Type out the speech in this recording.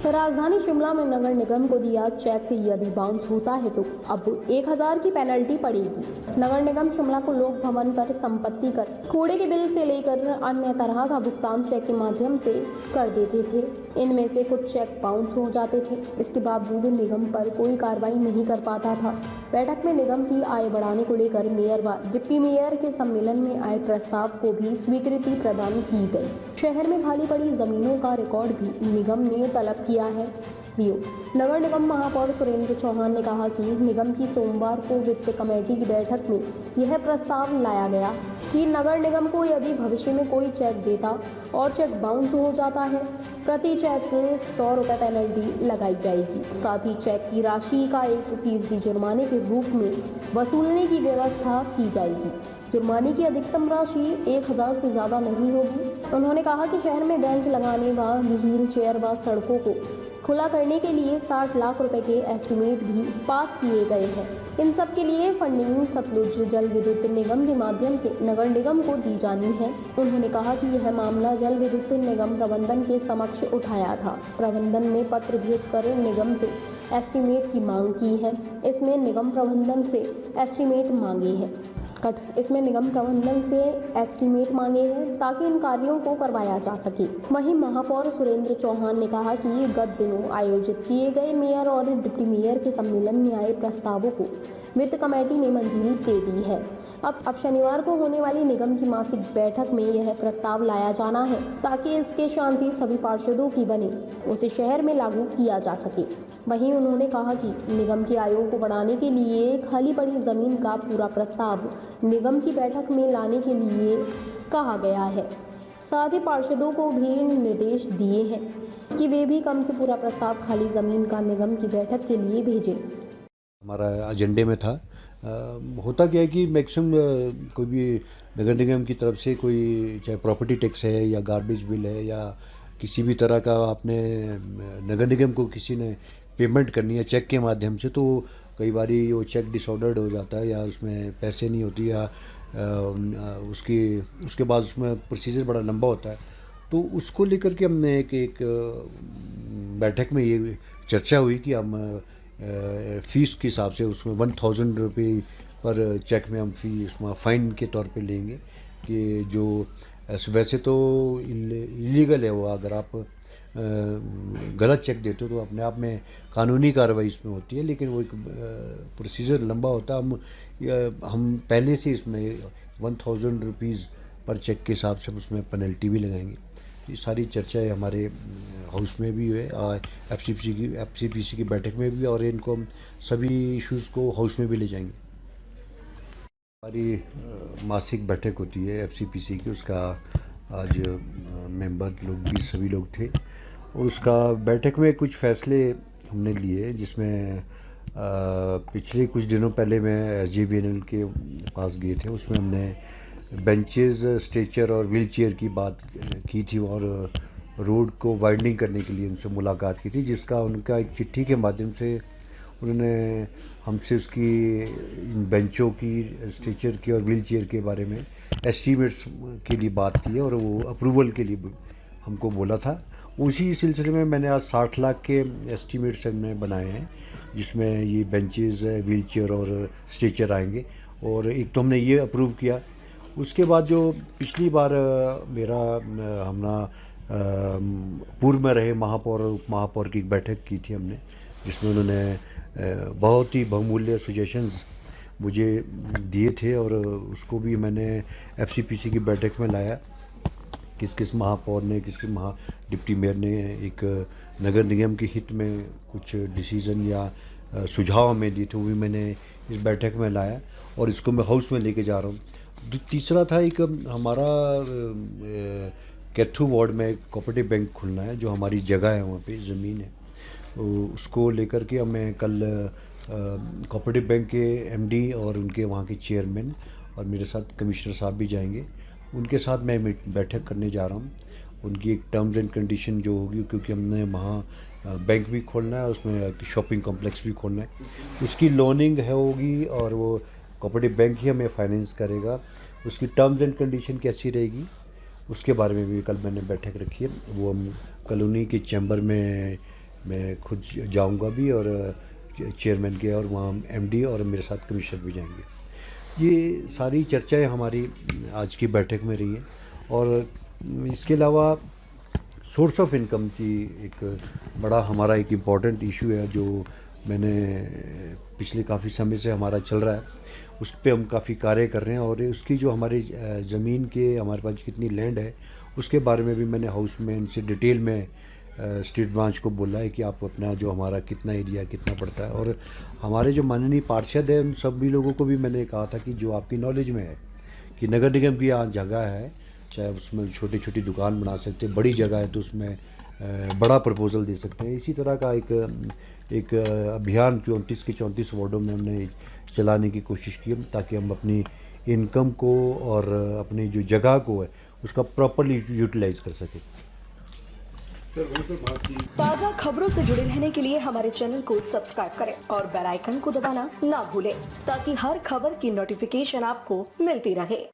राजधानी शिमला में नगर निगम को दिया चेक यदि बाउंस होता है तो अब 1000 की पेनल्टी पड़ेगी। नगर निगम शिमला को लोक भवन पर संपत्ति कर, कूड़े के बिल से लेकर अन्य तरह का भुगतान चेक के माध्यम से कर देते थे। इनमें से कुछ चेक बाउंस हो जाते थे। इसके बावजूद निगम पर कोई कार्रवाई नहीं कर पाता था। बैठक में निगम की आय बढ़ाने को लेकर मेयर व डिप्टी मेयर के सम्मेलन में आए प्रस्ताव को भी स्वीकृति प्रदान की गई। शहर में खाली पड़ी जमीनों का रिकॉर्ड भी निगम ने तलब किया है। नगर निगम महापौर सुरेंद्र चौहान ने कहा कि निगम की सोमवार को वित्त कमेटी की बैठक में यह प्रस्ताव लाया गया कि नगर निगम को यदि भविष्य में कोई चेक देता और चेक बाउंस हो जाता है, प्रति चेक 100 रुपये पेनल्टी लगाई जाएगी। साथ ही चेक की राशि का 1% जुर्माने के रूप में वसूलने की व्यवस्था की जाएगी। जुर्माने की अधिकतम राशि 1000 से ज़्यादा नहीं होगी। उन्होंने कहा कि शहर में बेंच लगाने व व्हील चेयर व सड़कों को खुला करने के लिए 60 लाख रुपए के एस्टीमेट भी पास किए गए हैं। इन सब के लिए फंडिंग सतलुज जल विद्युत निगम के माध्यम से नगर निगम को दी जानी है। उन्होंने कहा कि यह मामला जल विद्युत निगम प्रबंधन के समक्ष उठाया था। प्रबंधन ने पत्र भेजकर निगम से एस्टीमेट की मांग की है। इसमें निगम प्रबंधन से एस्टीमेट मांगे हैं ताकि इन कार्यों को करवाया जा सके। वहीं महापौर सुरेंद्र चौहान ने कहा कि गत दिनों आयोजित किए गए मेयर और डिप्टी मेयर के सम्मेलन में आए प्रस्तावों को वित्त कमेटी ने मंजूरी दे दी है। अब शनिवार को होने वाली निगम की मासिक बैठक में यह प्रस्ताव लाया जाना है ताकि इसके शांति सभी पार्षदों की बने, उसे शहर में लागू किया जा सके। वहीं उन्होंने कहा कि निगम की आयों को बढ़ाने के लिए खाली पड़ी जमीन का पूरा प्रस्ताव निगम की बैठक में लाने के लिए कहा गया है। साथ ही पार्षदों को भी निर्देश दिए हैं कि वे भी कम से पूरा प्रस्ताव खाली जमीन का निगम की बैठक के लिए भेजें। हमारा एजेंडे में था। होता क्या है कि मैक्सिमम कोई भी नगर निगम की तरफ से कोई चाहे प्रॉपर्टी टैक्स है या गार्बेज बिल है या किसी भी तरह का आपने नगर निगम को किसी ने पेमेंट करनी है चेक के माध्यम से, तो कई बार वो चेक डिसऑर्डर्ड हो जाता है या उसमें पैसे नहीं होती या उसके बाद उसमें प्रोसीजर बड़ा लंबा होता है। तो उसको लेकर के हमने एक बैठक में ये चर्चा हुई कि हम फ़ीस के हिसाब से उसमें 1000 रुपये पर चेक में हम फ़ी उसमें फ़ाइन के तौर पे लेंगे कि जो वैसे तो इलीगल है वो, अगर आप गलत चेक देते हो तो अपने आप में कानूनी कार्रवाई इसमें होती है, लेकिन वो एक प्रोसीजर लंबा होता है। हम पहले से इसमें 1000 रुपीज़ पर चेक के हिसाब से उसमें पेनल्टी भी लगाएंगे। ये सारी चर्चाएं हमारे हाउस में भी हुए, एफसीपीसी की बैठक में भी, और इनको हम सभी इश्यूज़ को हाउस में भी ले जाएंगे। हमारी मासिक बैठक होती है एफसीपीसी की, उसका आज मेंबर लोग भी सभी लोग थे और उसका बैठक में कुछ फैसले हमने लिए जिसमें पिछले कुछ दिनों पहले मैं SJVNL के पास गए थे। उसमें हमने बेंचेस, स्ट्रेचर और व्हील चेयर की बात की थी और रोड को वाइडनिंग करने के लिए उनसे मुलाकात की थी, जिसका उनका एक चिट्ठी के माध्यम से उन्होंने हमसे उसकी इन बेंचों की, स्ट्रेचर की और व्हील चेयर के बारे में एस्टीमेट्स के लिए बात की है और वो अप्रूवल के लिए हमको बोला था। उसी सिलसिले में मैंने आज 60 लाख के एस्टीमेट्स हमने बनाए हैं, जिसमें ये बेंचेस, व्हील चेयर और स्ट्रेचर आएंगे, और एक तो हमने ये अप्रूव किया। उसके बाद जो पिछली बार पूर्व में रहे महापौर और उप महापौर की एक बैठक की थी हमने, जिसमें उन्होंने बहुत ही बहुमूल्य सजेशंस मुझे दिए थे और उसको भी मैंने एफसीपीसी की बैठक में लाया। किस महापौर ने, डिप्टी मेयर ने एक नगर निगम के हित में कुछ डिसीज़न या सुझाव हमें दिए थे, वो भी मैंने इस बैठक में लाया और इसको मैं हाउस में लेके जा रहा हूँ। तीसरा था एक हमारा कैथू वार्ड में एक कोऑपरेटिव बैंक खुलना है, जो हमारी जगह है, वहाँ पे ज़मीन है, तो उसको लेकर के हमें कल कोऑपरेटिव बैंक के MD और उनके वहाँ के चेयरमैन और मेरे साथ कमिश्नर साहब भी जाएंगे, उनके साथ मैं बैठक करने जा रहा हूँ। उनकी एक टर्म्स एंड कंडीशन जो होगी, क्योंकि हमने वहाँ बैंक भी खोलना है, उसमें शॉपिंग कॉम्प्लेक्स भी खोलना है, उसकी लोनिंग है होगी और वो कोऑपरेटिव बैंक ही हमें फाइनेंस करेगा। उसकी टर्म्स एंड कंडीशन कैसी रहेगी उसके बारे में भी कल मैंने बैठक रखी है। वो हम कॉलोनी के चैम्बर में मैं खुद जाऊंगा भी, और चेयरमैन के और वहाँ एमडी और मेरे साथ कमिश्नर भी जाएंगे। ये सारी चर्चाएं हमारी आज की बैठक में रही है। और इसके अलावा सोर्स ऑफ इनकम की एक बड़ा हमारा एक इम्पॉर्टेंट इशू है, जो मैंने पिछले काफ़ी समय से हमारा चल रहा है, उस पर हम काफ़ी कार्य कर रहे हैं। और उसकी जो हमारी ज़मीन के हमारे पास कितनी लैंड है उसके बारे में भी मैंने हाउस में इनसे डिटेल में स्टेट ब्रांच को बोला है कि आप अपना जो हमारा कितना एरिया कितना पड़ता है। और हमारे जो माननीय पार्षद है उन सभी लोगों को भी मैंने कहा था कि जो आपकी नॉलेज में है कि नगर निगम की यहाँ जगह है, चाहे उसमें छोटी छोटी दुकान बना सकते हैं, बड़ी जगह है तो उसमें बड़ा प्रपोजल दे सकते हैं। इसी तरह का एक अभियान 34 के 34 वार्डों में हमने चलाने की कोशिश की, ताकि हम अपनी इनकम को और अपनी जो जगह को है उसका प्रॉपरली यूटिलाइज कर सकें। ताज़ा खबरों से जुड़े रहने के लिए हमारे चैनल को सब्सक्राइब करें और बेल आइकन को दबाना ना भूलें, ताकि हर खबर की नोटिफिकेशन आपको मिलती रहे।